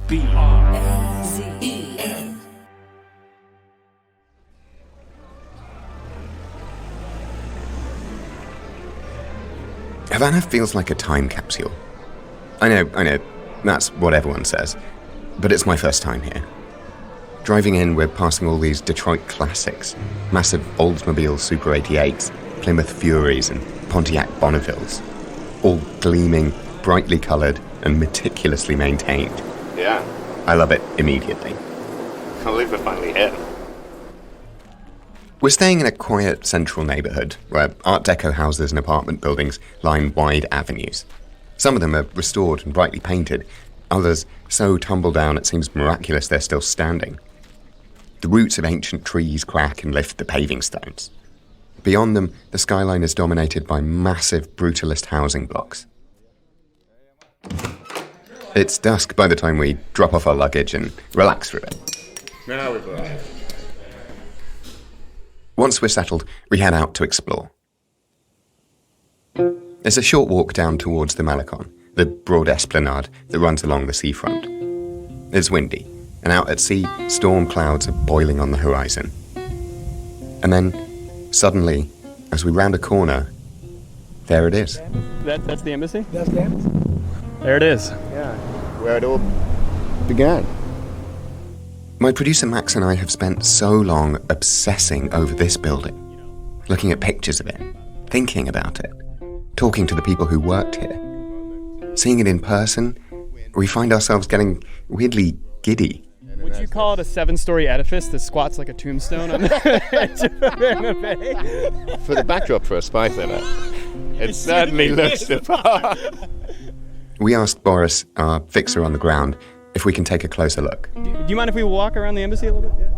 Brazen. Havana feels like a time capsule. I know, that's what everyone says. But it's my first time here. Driving in, we're passing all these Detroit classics, massive Oldsmobile Super 88s, Plymouth Furies and Pontiac Bonnevilles, all gleaming, brightly coloured and meticulously maintained. Yeah. I love it immediately. Can't believe we're finally here. We're staying in a quiet central neighbourhood where Art Deco houses and apartment buildings line wide avenues. Some of them are restored and brightly painted, others so tumble down it seems miraculous they're still standing. The roots of ancient trees crack and lift the paving stones. Beyond them, the skyline is dominated by massive brutalist housing blocks. It's dusk by the time we drop off our luggage and relax for a bit. Now we've arrived. Once we're settled, we head out to explore. There's a short walk down towards the Malecon, the broad esplanade that runs along the seafront. It's windy, and out at sea, storm clouds are boiling on the horizon. And then, suddenly, as we round a corner, there it is. That's the embassy? That's the embassy. There it is. Yeah, where it all began. My producer Max and I have spent so long obsessing over this building, looking at pictures of it, thinking about it, talking to the people who worked here. Seeing it in person, we find ourselves getting weirdly giddy. Would you call it a 7-story edifice that squats like a tombstone on the edge of Havana Bay? For the backdrop for a spy thriller, it certainly looks the part. We asked Boris, our fixer on the ground, if we can take a closer look. Do you mind if we walk around the embassy a little bit? Yeah.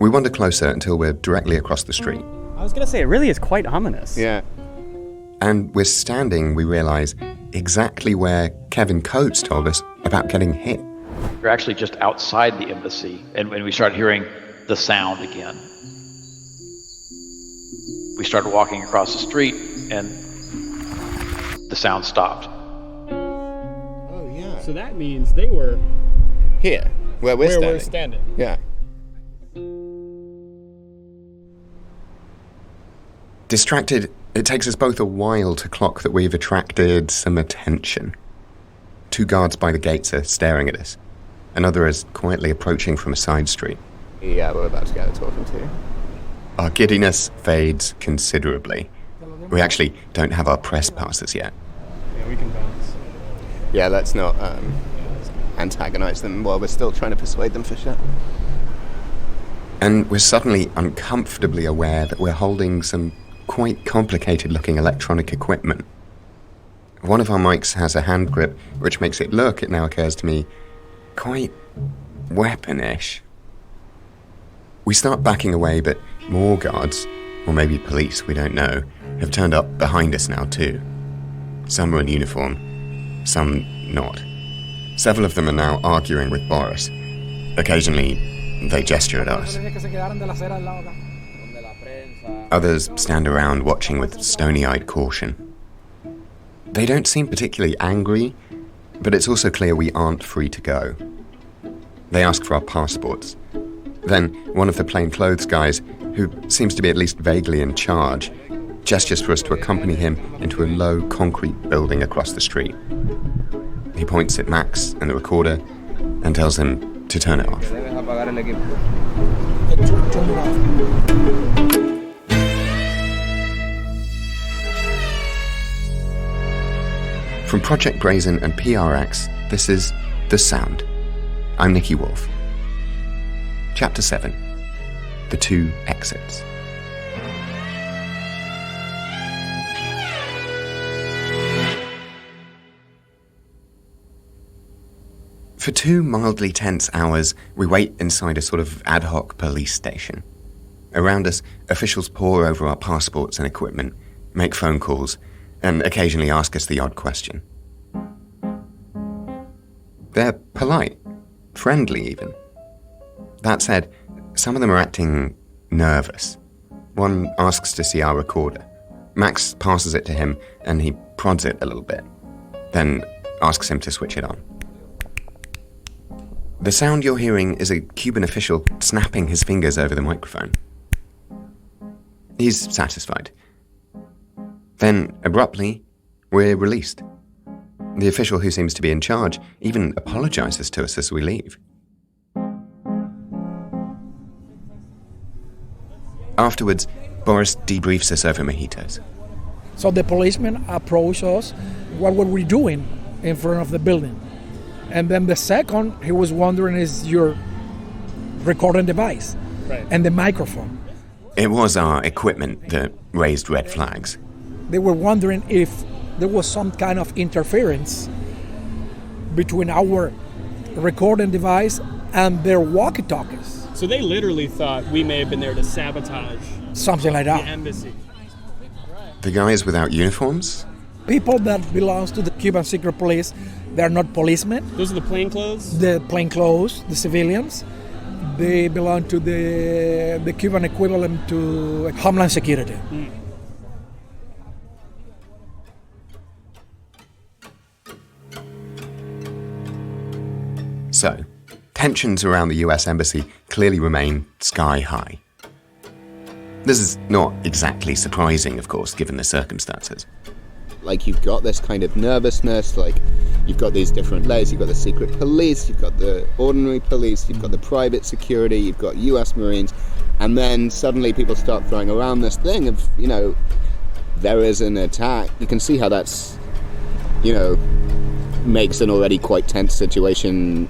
We wander closer until we're directly across the street. I was going to say, it really is quite ominous. Yeah. And we're standing, we realise, exactly where Kevin Coates told us about getting hit. We're actually just outside the embassy, and when we started hearing the sound again, we started walking across the street, and the sound stopped. Oh, yeah. So that means they were Here, where we're standing. Yeah. Distracted, it takes us both a while to clock that we've attracted some attention. 2 guards by the gates are staring at us. Another is quietly approaching from a side street. Yeah, we're about to get talking to. Our giddiness fades considerably. We actually don't have our press passes yet. Yeah, we can bounce. Yeah, let's not antagonize them while we're still trying to persuade them for shit. And we're suddenly uncomfortably aware that we're holding some quite complicated-looking electronic equipment. One of our mics has a hand grip, which makes it look, it now occurs to me, quite weaponish. We start backing away, but more guards, or maybe police, we don't know, have turned up behind us now too. Some are in uniform, some not. Several of them are now arguing with Boris. Occasionally, they gesture at us. Others stand around watching with stony-eyed caution. They don't seem particularly angry, but it's also clear we aren't free to go. They ask for our passports. Then one of the plainclothes guys, who seems to be at least vaguely in charge, gestures for us to accompany him into a low concrete building across the street. He points at Max and the recorder and tells him to turn it off. From Project Brazen and PRX, this is The Sound. I'm Nicky Woolf. Chapter 7. The 2 Exits. For 2 mildly tense hours, we wait inside a sort of ad hoc police station. Around us, officials pore over our passports and equipment, make phone calls, and occasionally ask us the odd question. They're polite, friendly even. That said, some of them are acting nervous. One asks to see our recorder. Max passes it to him, and he prods it a little bit, then asks him to switch it on. The sound you're hearing is a Cuban official snapping his fingers over the microphone. He's satisfied. Then, abruptly, we're released. The official who seems to be in charge even apologizes to us as we leave. Afterwards, Boris debriefs us over mojitos. So the policeman approached us, what were we doing in front of the building? And then the second, he was wondering, is your recording device and the microphone. It was our equipment that raised red flags. They were wondering if there was some kind of interference between our recording device and their walkie-talkies. So they literally thought we may have been there to sabotage Something like that. the embassy. The guys without uniforms? People that belong to the Cuban secret police, they're not policemen. Those are the plainclothes? The plainclothes, the civilians, they belong to the Cuban equivalent to Homeland Security. So, tensions around the US Embassy clearly remain sky high. This is not exactly surprising, of course, given the circumstances. Like, you've got this kind of nervousness, like, you've got these different layers. You've got the secret police, you've got the ordinary police, you've got the private security, you've got US Marines, and then suddenly people start throwing around this thing of, there is an attack. You can see how that's, makes an already quite tense situation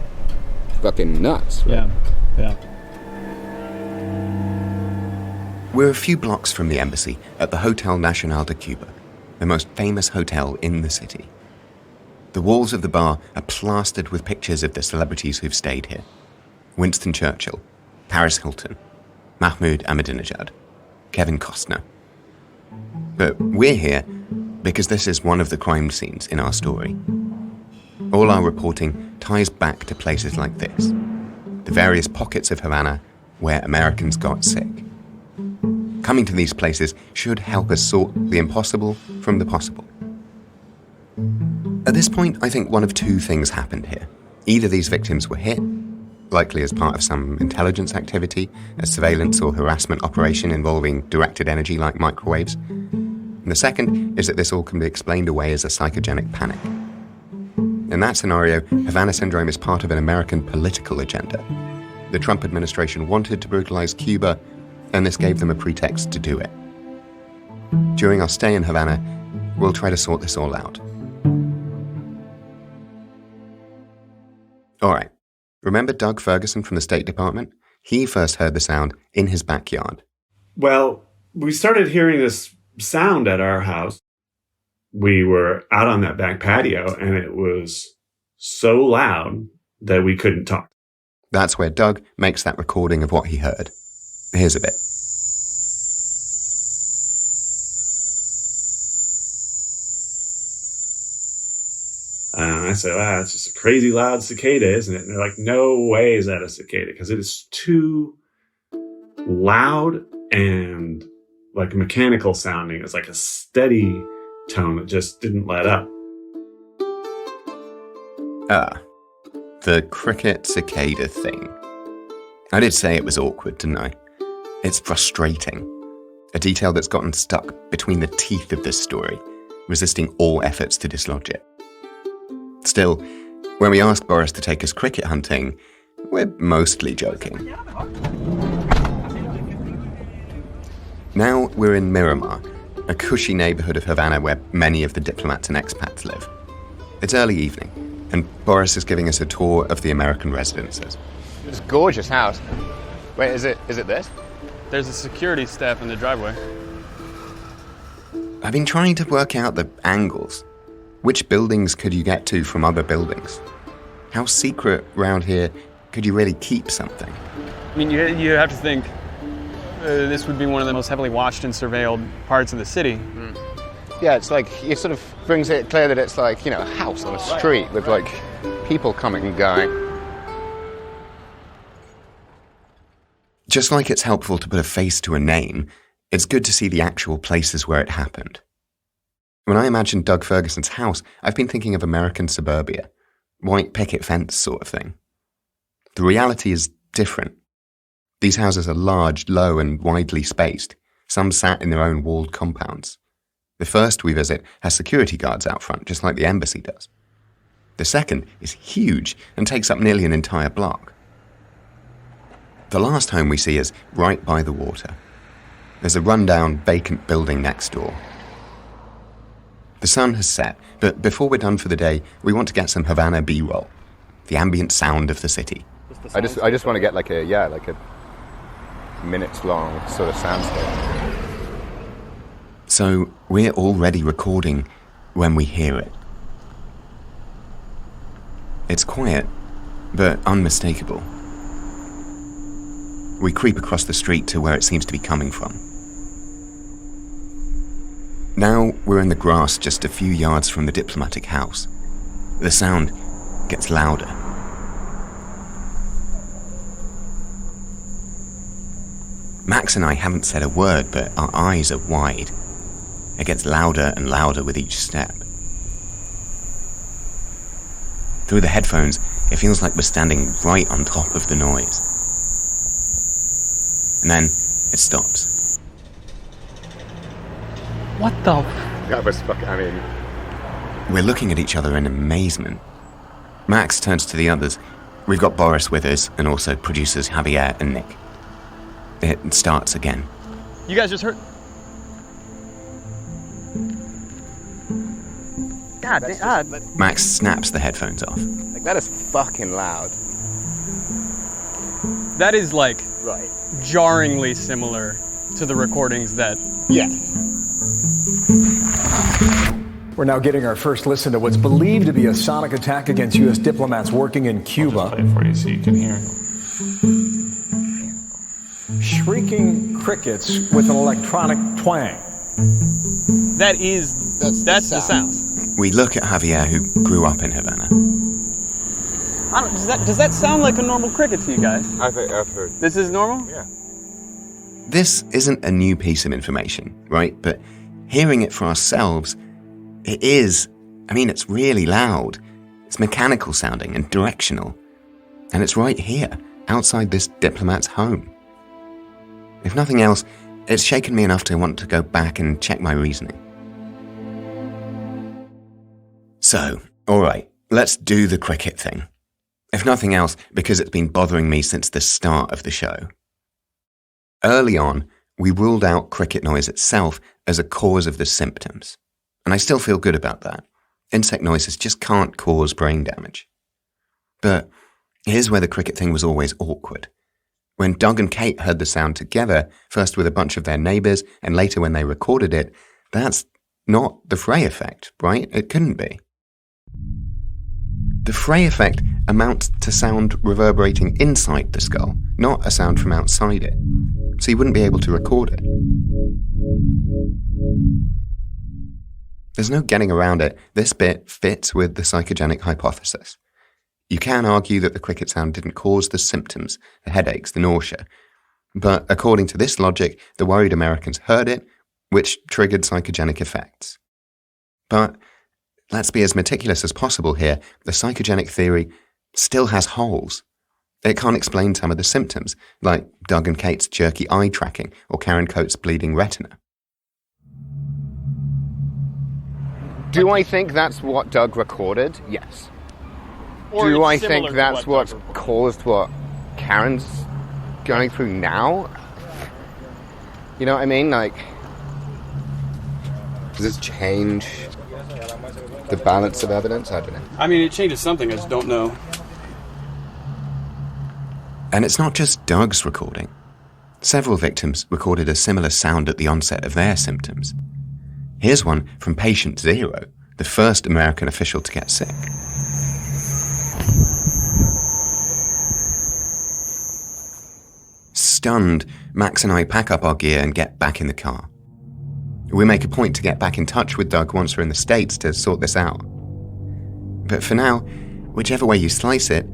fucking nuts, right? Yeah. We're a few blocks from the embassy at the Hotel Nacional de Cuba, the most famous hotel in the city. The walls of the bar are plastered with pictures of the celebrities who've stayed here. Winston Churchill, Paris Hilton, Mahmoud Ahmadinejad, Kevin Costner. But we're here because this is one of the crime scenes in our story. All our reporting ties back to places like this, the various pockets of Havana where Americans got sick. Coming to these places should help us sort the impossible from the possible. At this point, I think one of two things happened here. Either these victims were hit, likely as part of some intelligence activity, a surveillance or harassment operation involving directed energy like microwaves. And the second is that this all can be explained away as a psychogenic panic. In that scenario, Havana Syndrome is part of an American political agenda. The Trump administration wanted to brutalize Cuba, and this gave them a pretext to do it. During our stay in Havana, we'll try to sort this all out. All right, remember Doug Ferguson from the State Department? He first heard the sound in his backyard. Well, we started hearing this sound at our house. We were out on that back patio, and it was so loud that we couldn't talk. That's where Doug makes that recording of what he heard. Here's a bit. I said, wow, it's just a crazy loud cicada, isn't it? And they're like, no way is that a cicada, because it is too loud and like mechanical sounding. It's like a steady tone that just didn't let up. The cricket cicada thing. I did say it was awkward, didn't I? It's frustrating. A detail that's gotten stuck between the teeth of this story, resisting all efforts to dislodge it. Still, when we ask Boris to take us cricket hunting, we're mostly joking. Now we're in Miramar, a cushy neighborhood of Havana where many of the diplomats and expats live. It's early evening, and Boris is giving us a tour of the American residences. It's a gorgeous house. Wait, is it this? There's a security staff in the driveway. I've been trying to work out the angles. Which buildings could you get to from other buildings? How secret round here could you really keep something? I mean, you have to think this would be one of the most heavily watched and surveilled parts of the city. Yeah, it's like, it sort of brings it clear that it's like, a house on a street with like people coming and going. Just like it's helpful to put a face to a name, it's good to see the actual places where it happened. When I imagine Doug Ferguson's house, I've been thinking of American suburbia, white picket fence sort of thing. The reality is different. These houses are large, low, and widely spaced, some sat in their own walled compounds. The first we visit has security guards out front, just like the embassy does. The second is huge and takes up nearly an entire block. The last home we see is right by the water. There's a rundown, vacant building next door. The sun has set, but before we're done for the day, we want to get some Havana B-roll, the ambient sound of the city. I just want to get like a minutes long sort of soundscape. So we're already recording when we hear it. It's quiet, but unmistakable. We creep across the street to where it seems to be coming from. Now we're in the grass just a few yards from the diplomatic house. The sound gets louder. Max and I haven't said a word, but our eyes are wide. It gets louder and louder with each step. Through the headphones, it feels like we're standing right on top of the noise. And then it stops. What the? That was fucking, We're looking at each other in amazement. Max turns to the others. We've got Boris with us, and also producers Javier and Nick. It starts again. You guys just heard? God. Max snaps the headphones off. like, that is fucking loud. That is like Right. jarringly similar to the recordings that. Yeah. We're now getting our first listen to what's believed to be a sonic attack against U.S. diplomats working in Cuba. I'll just play it for you so you can hear. Shrieking crickets with an electronic twang. That's the sound. We look at Javier, who grew up in Havana. Does that sound like a normal cricket to you guys? I've heard. This is normal? Yeah. This isn't a new piece of information, right? But hearing it for ourselves, it's really loud. It's mechanical sounding and directional. And it's right here, outside this diplomat's home. If nothing else, it's shaken me enough to want to go back and check my reasoning. So, alright, let's do the cricket thing. If nothing else, because it's been bothering me since the start of the show. Early on, we ruled out cricket noise itself as a cause of the symptoms. And I still feel good about that. Insect noises just can't cause brain damage. But here's where the cricket thing was always awkward. When Doug and Kate heard the sound together, first with a bunch of their neighbors, and later when they recorded it, that's not the Frey effect, right? It couldn't be. The Frey effect amounts to sound reverberating inside the skull, not a sound from outside it. So you wouldn't be able to record it. There's no getting around it. This bit fits with the psychogenic hypothesis. You can argue that the cricket sound didn't cause the symptoms, the headaches, the nausea. But according to this logic, the worried Americans heard it, which triggered psychogenic effects. But let's be as meticulous as possible here. The psychogenic theory still has holes. It can't explain some of the symptoms, like Doug and Kate's jerky eye tracking or Karen Coates' bleeding retina. Do I think that's what Doug recorded? Yes. Or Do it's I similar think to that's what what's Doug recorded? caused what Karen's going through now? You know what I mean? Like, does it change the balance of evidence? I don't know. I mean, it changes something, I just don't know. And it's not just Doug's recording. Several victims recorded a similar sound at the onset of their symptoms. Here's one from patient 0, the first American official to get sick. Stunned, Max and I pack up our gear and get back in the car. We make a point to get back in touch with Doug once we're in the States to sort this out. But for now, whichever way you slice it,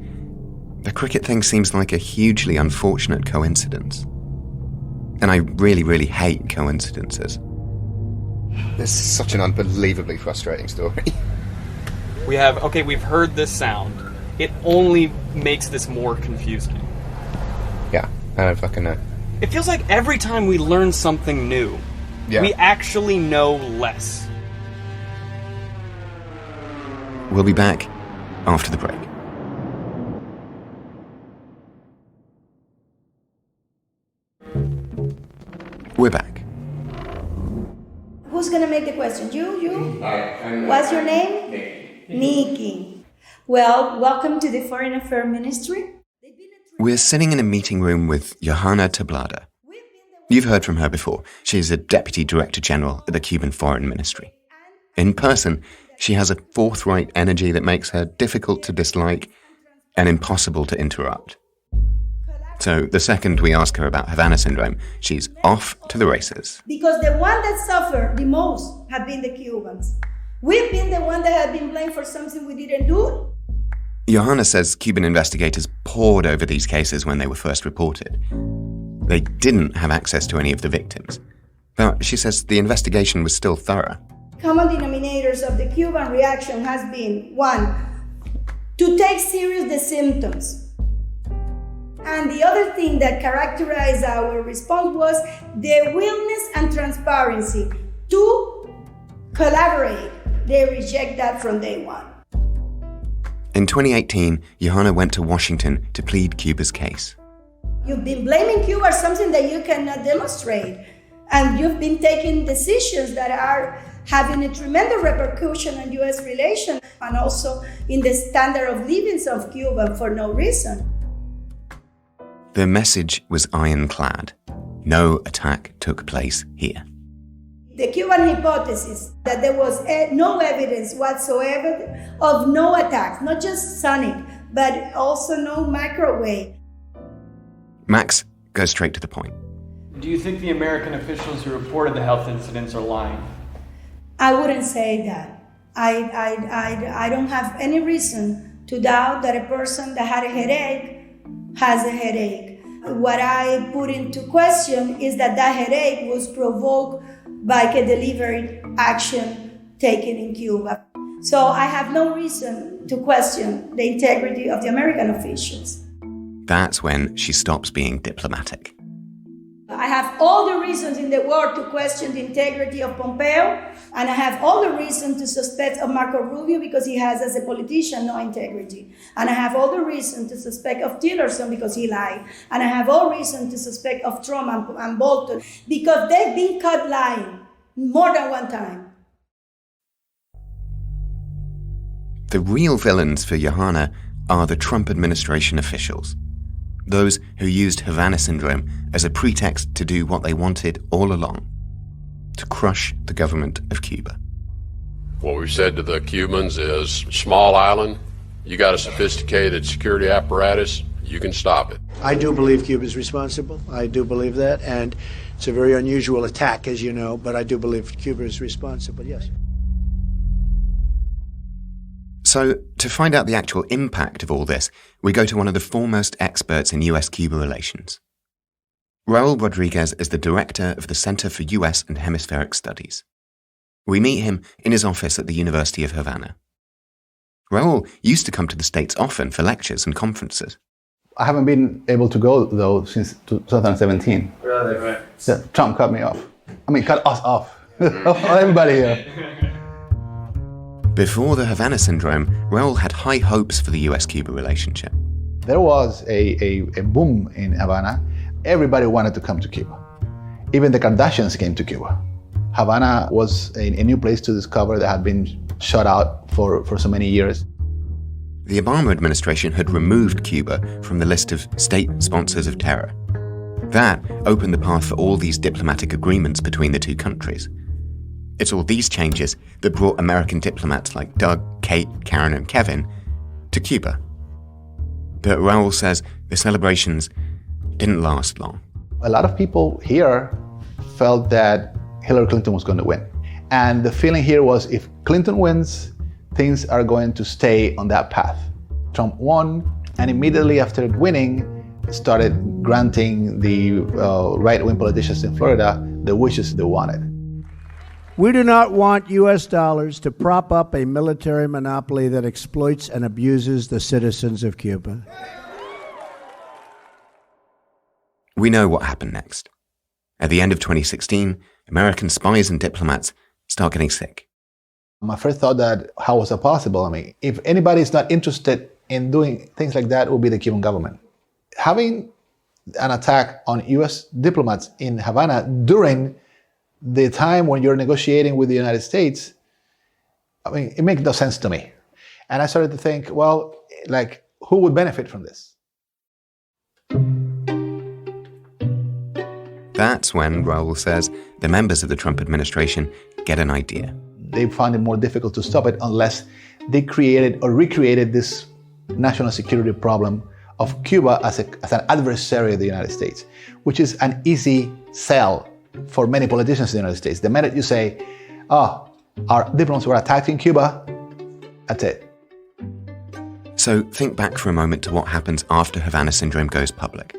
the cricket thing seems like a hugely unfortunate coincidence. And I really, really hate coincidences. This is such an unbelievably frustrating story. We've heard this sound. it only makes this more confusing. Yeah, I don't fucking know. It feels like every time we learn something new, we actually know less. We'll be back after the break. We're back. Who's gonna make the question? You? What's your name? Nicky. Well, welcome to the Foreign Affairs Ministry. We're sitting in a meeting room with Johanna Tablada. You've heard from her before. She's a Deputy Director General at the Cuban Foreign Ministry. In person, she has a forthright energy that makes her difficult to dislike and impossible to interrupt. So the second we ask her about Havana Syndrome, she's off to the races. Because the one that suffered the most have been the Cubans. We've been the one that have been blamed for something we didn't do. Johanna says Cuban investigators pored over these cases when they were first reported. They didn't have access to any of the victims. But she says the investigation was still thorough. Common denominators of the Cuban reaction has been, 1, to take serious the symptoms. And the other thing that characterized our response was the willingness and transparency to collaborate. They reject that from day one. In 2018, Johanna went to Washington to plead Cuba's case. You've been blaming Cuba for something that you cannot demonstrate. And you've been taking decisions that are having a tremendous repercussion on U.S. relations and also in the standard of living of Cuba for no reason. The message was ironclad. No attack took place here. The Cuban hypothesis that there was no evidence whatsoever of no attacks, not just sonic, but also no microwave. Max goes straight to the point. Do you think the American officials who reported the health incidents are lying? I wouldn't say that. I don't have any reason to doubt that a person that had a headache has a headache. What I put into question is that headache was provoked by a deliberate action taken in Cuba. So I have no reason to question the integrity of the American officials. That's when she stops being diplomatic. I have all the reasons in the world to question the integrity of Pompeo, and I have all the reason to suspect of Marco Rubio because he has, as a politician, no integrity. And I have all the reason to suspect of Tillerson because he lied. And I have all reason to suspect of Trump and Bolton because they've been caught lying more than one time. The real villains for Johanna are the Trump administration officials. Those who used Havana Syndrome as a pretext to do what they wanted all along, to crush the government of Cuba. What we've said to the Cubans is, small island, you got a sophisticated security apparatus, you can stop it. I do believe Cuba's responsible. I do believe that, and it's a very unusual attack, as you know, but I do believe Cuba is responsible, yes. So, to find out the actual impact of all this, we go to one of the foremost experts in US-Cuba relations. Raul Rodriguez is the director of the Center for US and Hemispheric Studies. We meet him in his office at the University of Havana. Raul used to come to the States often for lectures and conferences. I haven't been able to go, though, since 2017. Really? Right. Yeah, Trump cut me off. Cut us off. Everybody here. Before the Havana Syndrome, Raul had high hopes for the US-Cuba relationship. There was a boom in Havana. Everybody wanted to come to Cuba. Even the Kardashians came to Cuba. Havana was a new place to discover that had been shut out for so many years. The Obama administration had removed Cuba from the list of state sponsors of terror. That opened the path for all these diplomatic agreements between the two countries. It's all these changes that brought American diplomats like Doug, Kate, Karen, and Kevin to Cuba. But Raul says the celebrations didn't last long. A lot of people here felt that Hillary Clinton was going to win. And the feeling here was if Clinton wins, things are going to stay on that path. Trump won, and immediately after winning, started granting the right-wing politicians in Florida the wishes they wanted. We do not want U.S. dollars to prop up a military monopoly that exploits and abuses the citizens of Cuba. We know what happened next. At the end of 2016, American spies and diplomats start getting sick. My first thought that, how was that possible? I mean, if anybody is not interested in doing things like that, it would be the Cuban government. Having an attack on U.S. diplomats in Havana during the time when you're negotiating with the United States, I mean, it makes no sense to me. And I started to think, well, like, who would benefit from this? That's when, Raul says, the members of the Trump administration get an idea. They found it more difficult to stop it unless they created or recreated this national security problem of Cuba as an adversary of the United States, which is an easy sell for many politicians in the United States. The minute you say, oh, our diplomats were attacked in Cuba, that's it. So think back for a moment to what happens after Havana Syndrome goes public.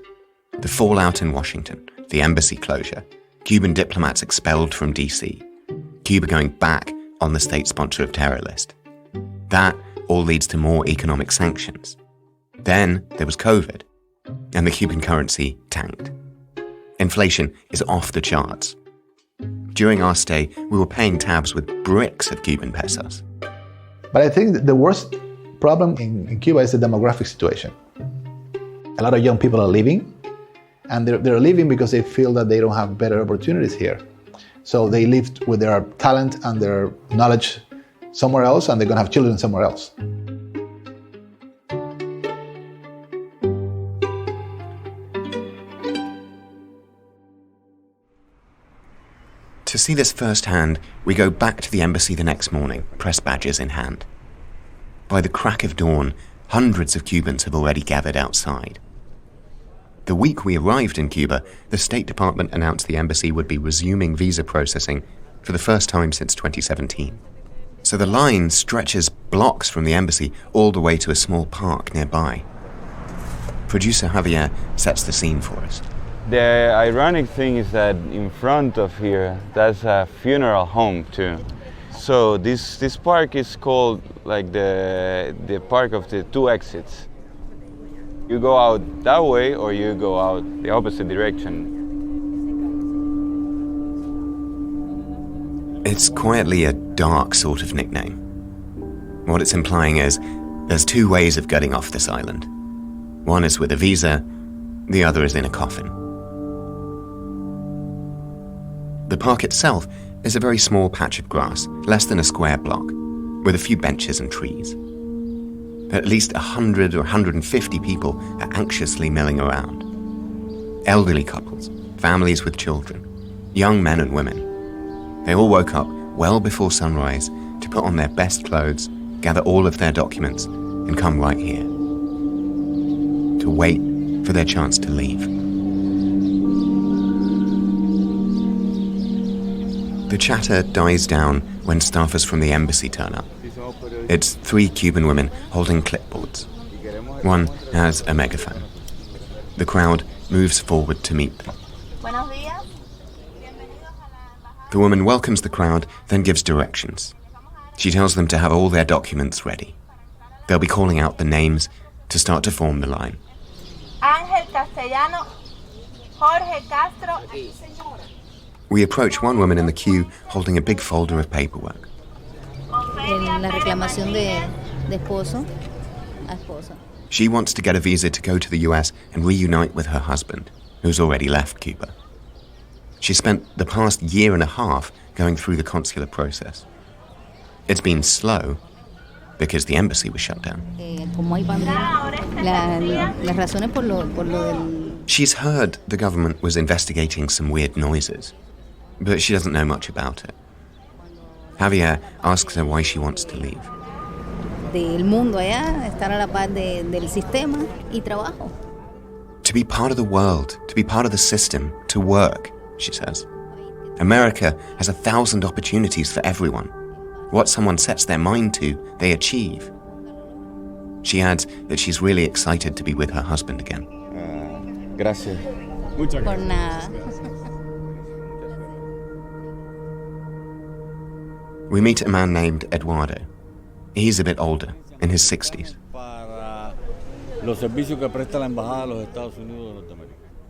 The fallout in Washington, the embassy closure, Cuban diplomats expelled from DC, Cuba going back on the state sponsor of terror list. That all leads to more economic sanctions. Then there was COVID, and the Cuban currency tanked. Inflation is off the charts. During our stay, we were paying tabs with bricks of Cuban pesos. But I think that the worst problem in Cuba is the demographic situation. A lot of young people are leaving, and they're leaving because they feel that they don't have better opportunities here. So they lived with their talent and their knowledge somewhere else, and they're going to have children somewhere else. To see this firsthand, we go back to the embassy the next morning, press badges in hand. By the crack of dawn, hundreds of Cubans have already gathered outside. The week we arrived in Cuba, the State Department announced the embassy would be resuming visa processing for the first time since 2017. So the line stretches blocks from the embassy all the way to a small park nearby. Producer Javier sets the scene for us. The ironic thing is that in front of here, that's a funeral home too. So this park is called like the park of the two exits. You go out that way or you go out the opposite direction. It's quietly a dark sort of nickname. What it's implying is there's two ways of getting off this island. One is with a visa, the other is in a coffin. The park itself is a very small patch of grass, less than a square block, with a few benches and trees. At least 100 or 150 people are anxiously milling around. Elderly couples, families with children, young men and women. They all woke up well before sunrise to put on their best clothes, gather all of their documents, and come right here. To wait for their chance to leave. The chatter dies down when staffers from the embassy turn up. It's 3 Cuban women holding clipboards. One has a megaphone. The crowd moves forward to meet them. The woman welcomes the crowd, then gives directions. She tells them to have all their documents ready. They'll be calling out the names to start to form the line. We approach one woman in the queue holding a big folder of paperwork. She wants to get a visa to go to the US and reunite with her husband, who's already left Cuba. She spent the past year and a half going through the consular process. It's been slow because the embassy was shut down. She's heard the government was investigating some weird noises, but she doesn't know much about it. Javier asks her why she wants to leave. To be part of the world, to be part of the system, to work, she says. America has 1,000 opportunities for everyone. What someone sets their mind to, they achieve. She adds that she's really excited to be with her husband again. Gracias. Muchas gracias. Por nada. We meet a man named Eduardo. He's a bit older, in his 60s.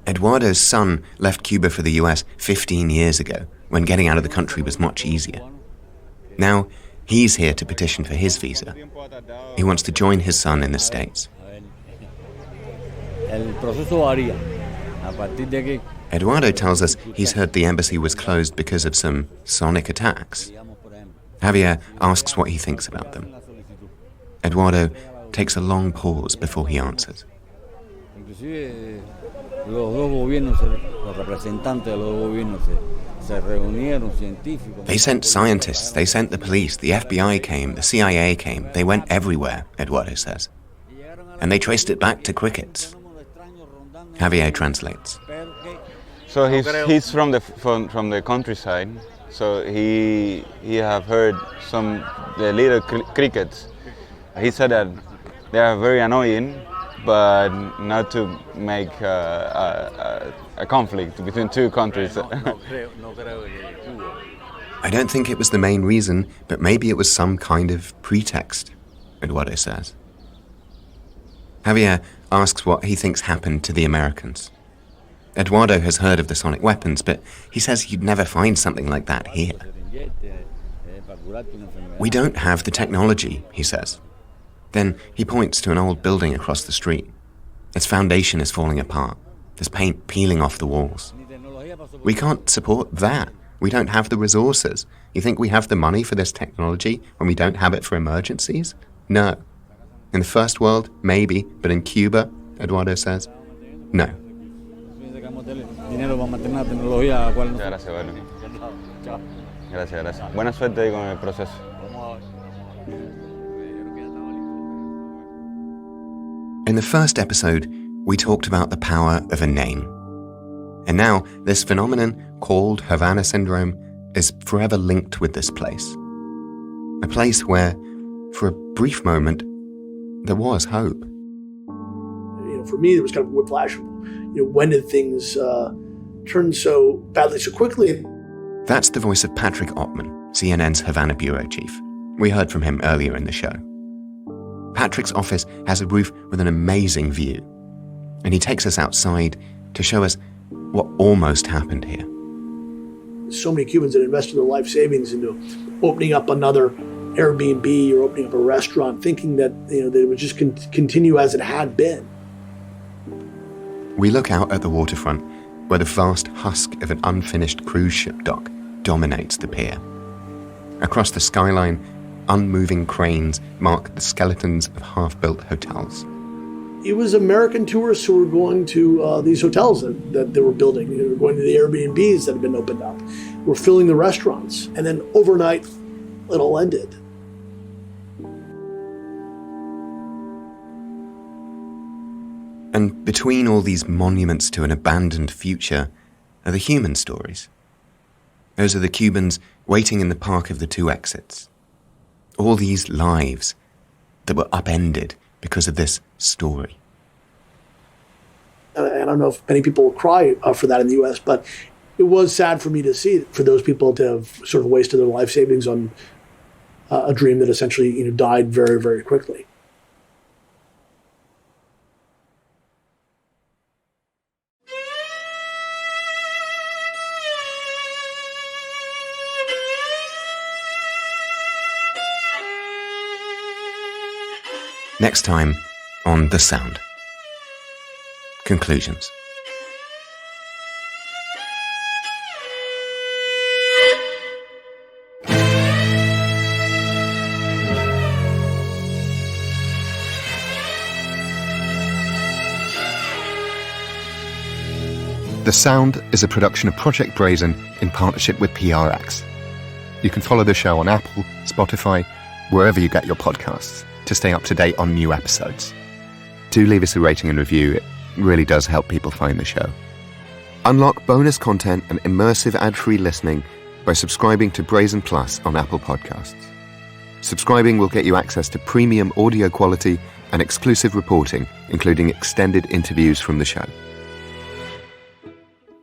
Eduardo's son left Cuba for the US 15 years ago, when getting out of the country was much easier. Now, he's here to petition for his visa. He wants to join his son in the States. Eduardo tells us he's heard the embassy was closed because of some sonic attacks. Javier asks what he thinks about them. Eduardo takes a long pause before he answers. They sent scientists, they sent the police, the FBI came, the CIA came, they went everywhere, Eduardo says. And they traced it back to crickets. Javier translates. So he's from the countryside, so he have heard the little crickets. He said that they are very annoying, but not to make a conflict between two countries. I don't think it was the main reason, but maybe it was some kind of pretext, Eduardo says. Javier asks what he thinks happened to the Americans. Eduardo has heard of the sonic weapons, but he says you'd never find something like that here. We don't have the technology, he says. Then he points to an old building across the street. Its foundation is falling apart. There's paint peeling off the walls. We can't support that. We don't have the resources. You think we have the money for this technology when we don't have it for emergencies? No. In the first world, maybe, but in Cuba, Eduardo says, no. Gracias. Buena suerte con el proceso. In the first episode, we talked about the power of a name. And now, this phenomenon called Havana Syndrome is forever linked with this place. A place where, for a brief moment, there was hope. For me, there was kind of a whiplash. When did things turn so badly so quickly? That's the voice of Patrick Ottman, CNN's Havana bureau chief. We heard from him earlier in the show. Patrick's office has a roof with an amazing view, and he takes us outside to show us what almost happened here. So many Cubans that invested their life savings into opening up another Airbnb or opening up a restaurant, thinking that that it would just continue as it had been. We look out at the waterfront, where the vast husk of an unfinished cruise ship dock dominates the pier. Across the skyline, unmoving cranes mark the skeletons of half-built hotels. It was American tourists who were going to these hotels that they were building. They were going to the Airbnbs that had been opened up. Were filling the restaurants. And then overnight, it all ended. And between all these monuments to an abandoned future are the human stories. Those are the Cubans waiting in the park of the two exits. All these lives that were upended because of this story. And I don't know if many people will cry for that in the U.S., but it was sad for me to see for those people to have sort of wasted their life savings on a dream that essentially died very, very quickly. Next time on The Sound. Conclusions. The Sound is a production of Project Brazen in partnership with PRX. You can follow the show on Apple, Spotify, wherever you get your podcasts, to stay up to date on new episodes. Do leave us a rating and review. It really does help people find the show. Unlock bonus content and immersive ad-free listening by subscribing to Brazen Plus on Apple Podcasts. Subscribing will get you access to premium audio quality and exclusive reporting, including extended interviews from the show.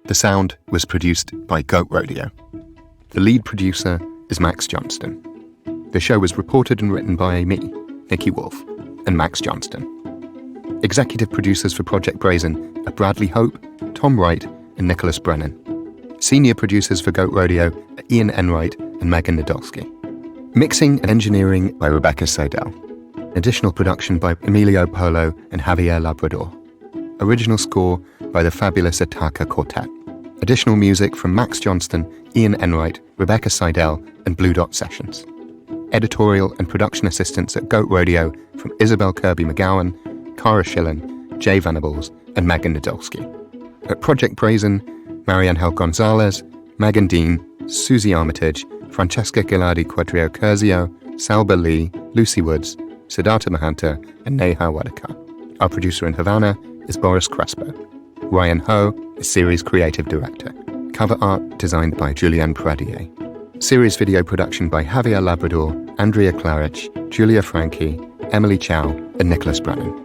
The Sound was produced by Goat Rodeo. The lead producer is Max Johnston. The show was reported and written by me, Nicky Woolf, and Max Johnston. Executive producers for Project Brazen are Bradley Hope, Tom Wright, and Nicholas Brennan. Senior producers for Goat Rodeo are Ian Enright and Megan Nadolski. Mixing and engineering by Rebecca Seidel. Additional production by Emilio Polo and Javier Labrador. Original score by the fabulous Ataka Quartet. Additional music from Max Johnston, Ian Enright, Rebecca Seidel, and Blue Dot Sessions. Editorial and production assistants at Goat Rodeo from Isabel Kirby McGowan, Cara Schillen, Jay Venables, and Megan Nadolski. At Project Brazen, Mariangel Gonzalez, Megan Dean, Susie Armitage, Francesca Gilardi Quadrio Curzio, Salba Lee, Lucy Woods, Siddhartha Mahanta, and Neha Wadekar. Our producer in Havana is Boris Crespo. Ryan Ho is series creative director. Cover art designed by Julianne Pradier. Series video production by Javier Labrador, Andrea Klarich, Julia Frankie, Emily Chow, and Nicholas Brennan.